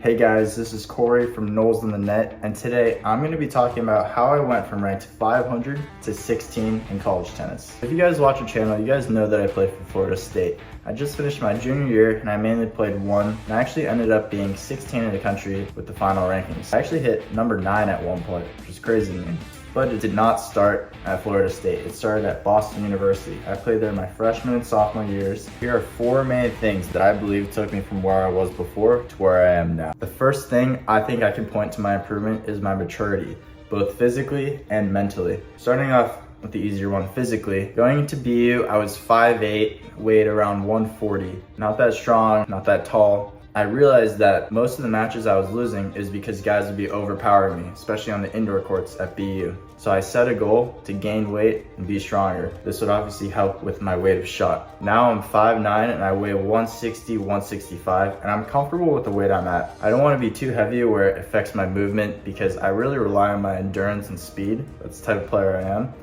Hey guys, this is Corey from Knowles in the Net, and today I'm going to be talking about how I went from ranked 500 to 16 in college tennis. If you guys watch the channel, you guys know that I play for Florida State. I just finished my junior year and I mainly played one, and I actually ended up being 16 in the country with the final rankings. I actually hit number 9 at one point, which was crazy to me. But it did not start at Florida State. It started at Boston University. I played there my freshman and sophomore years. Here are 4 main things that I believe took me from where I was before to where I am now. The first thing I think I can point to my improvement is my maturity, both physically and mentally. Starting off with the easier one, physically. Going into BU, I was 5'8", weighed around 140. Not that strong, not that tall. I realized that most of the matches I was losing is because guys would be overpowering me, especially on the indoor courts at BU. So I set a goal to gain weight and be stronger. This would obviously help with my weight of shot. Now I'm 5'9" and I weigh 160, 165, and I'm comfortable with the weight I'm at. I don't want to be too heavy where it affects my movement because I really rely on my endurance and speed. That's the type of player I am.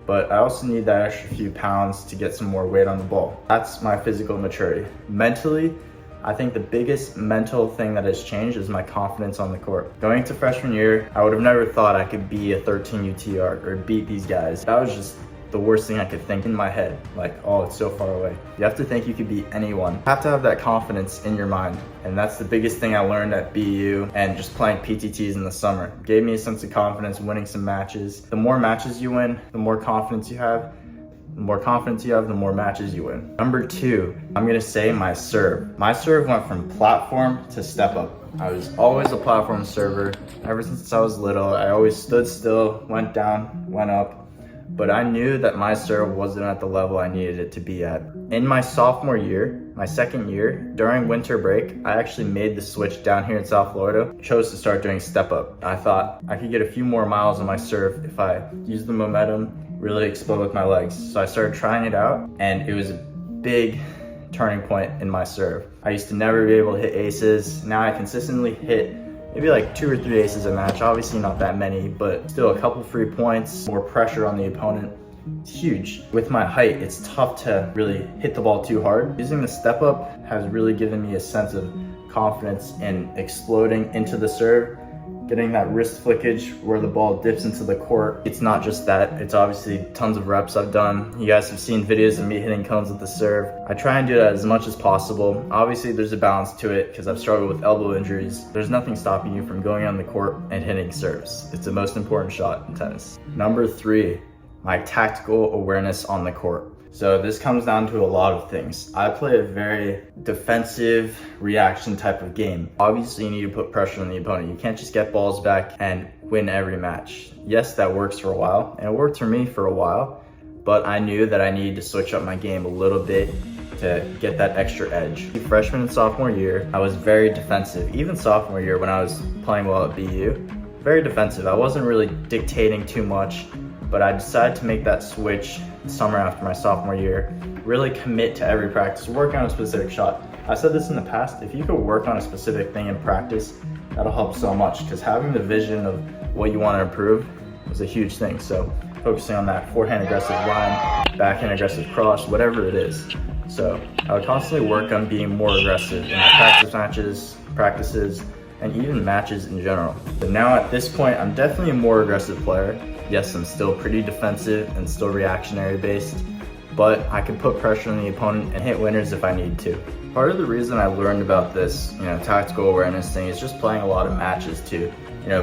But I also need that extra few pounds to get some more weight on the ball. That's my physical maturity. Mentally, I think the biggest mental thing that has changed is my confidence on the court. Going into freshman year, I would have never thought I could be a 13 UTR or beat these guys. That was just the worst thing I could think in my head. Like, oh, it's so far away. You have to think you could beat anyone. You have to have that confidence in your mind. And that's the biggest thing I learned at BU and just playing PTTs in the summer. It gave me a sense of confidence winning some matches. The more matches you win, the more confidence you have. The more confidence you have, the more matches you win. Number 2, I'm gonna say my serve. My serve went from platform to step up. I was always a platform server. Ever since I was little, I always stood still, went down, went up. But I knew that my serve wasn't at the level I needed it to be at. In my sophomore year, my second year, during winter break, I actually made the switch down here in South Florida, chose to start doing step up. I thought I could get a few more miles on my serve if I used the momentum, really explode with my legs. So I started trying it out, and it was a big turning point in my serve. I used to never be able to hit aces. Now I consistently hit maybe like 2 or 3 aces a match. Obviously not that many, but still a couple free points, more pressure on the opponent. It's huge. With my height, it's tough to really hit the ball too hard. Using the step up has really given me a sense of confidence in exploding into the serve, getting that wrist flickage where the ball dips into the court. It's not just that, it's obviously tons of reps I've done. You guys have seen videos of me hitting cones with the serve. I try and do that as much as possible. Obviously there's a balance to it because I've struggled with elbow injuries. There's nothing stopping you from going on the court and hitting serves. It's the most important shot in tennis. Number 3, my tactical awareness on the court. So this comes down to a lot of things. I play a very defensive reaction type of game. Obviously you need to put pressure on the opponent. You can't just get balls back and win every match. Yes, that works for a while, and it worked for me for a while, but I knew that I needed to switch up my game a little bit to get that extra edge. Freshman and sophomore year, I was very defensive. Even sophomore year when I was playing well at BU, very defensive. I wasn't really dictating too much, but I decided to make that switch the summer after my sophomore year, really commit to every practice, work on a specific shot. I said this in the past, if you could work on a specific thing in practice, that'll help so much, because having the vision of what you want to improve is a huge thing. So focusing on that forehand aggressive line, backhand aggressive cross, whatever it is. So I would constantly work on being more aggressive in my practice matches, practices, and even matches in general. But now at this point, I'm definitely a more aggressive player. Yes, I'm still pretty defensive and still reactionary based, but I can put pressure on the opponent and hit winners if I need to. Part of the reason I learned about this, tactical awareness thing is just playing a lot of matches too.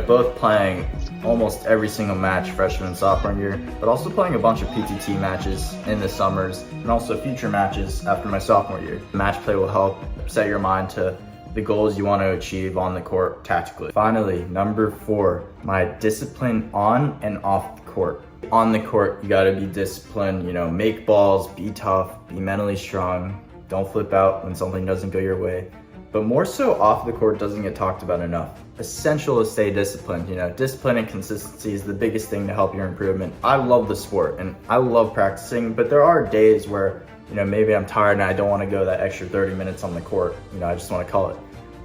Both playing almost every single match freshman and sophomore year, but also playing a bunch of PTT matches in the summers and also future matches after my sophomore year. Match play will help set your mind to the goals you want to achieve on the court tactically. Finally, number 4, my discipline on and off the court. On the court, you gotta be disciplined, make balls, be tough, be mentally strong, don't flip out when something doesn't go your way. But more so off the court doesn't get talked about enough. Essential to stay disciplined. Discipline and consistency is the biggest thing to help your improvement. I love the sport and I love practicing, but there are days where maybe I'm tired and I don't want to go that extra 30 minutes on the court. I just want to call it.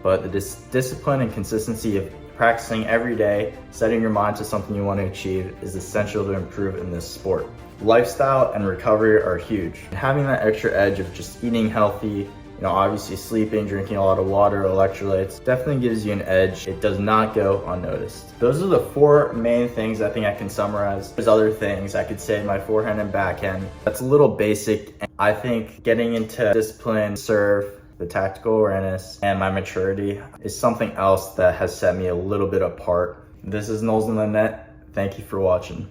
But the discipline and consistency of practicing every day, setting your mind to something you want to achieve is essential to improve in this sport. Lifestyle and recovery are huge. Having that extra edge of just eating healthy, You know, obviously sleeping, drinking a lot of water, electrolytes, definitely gives you an edge. It does not go unnoticed. Those are the 4 main things I think I can summarize. There's other things I could say, my forehand and backhand. That's a little basic. I think getting into discipline, serve, the tactical awareness, and my maturity is something else that has set me a little bit apart. This is Knowles in the Net. Thank you for watching.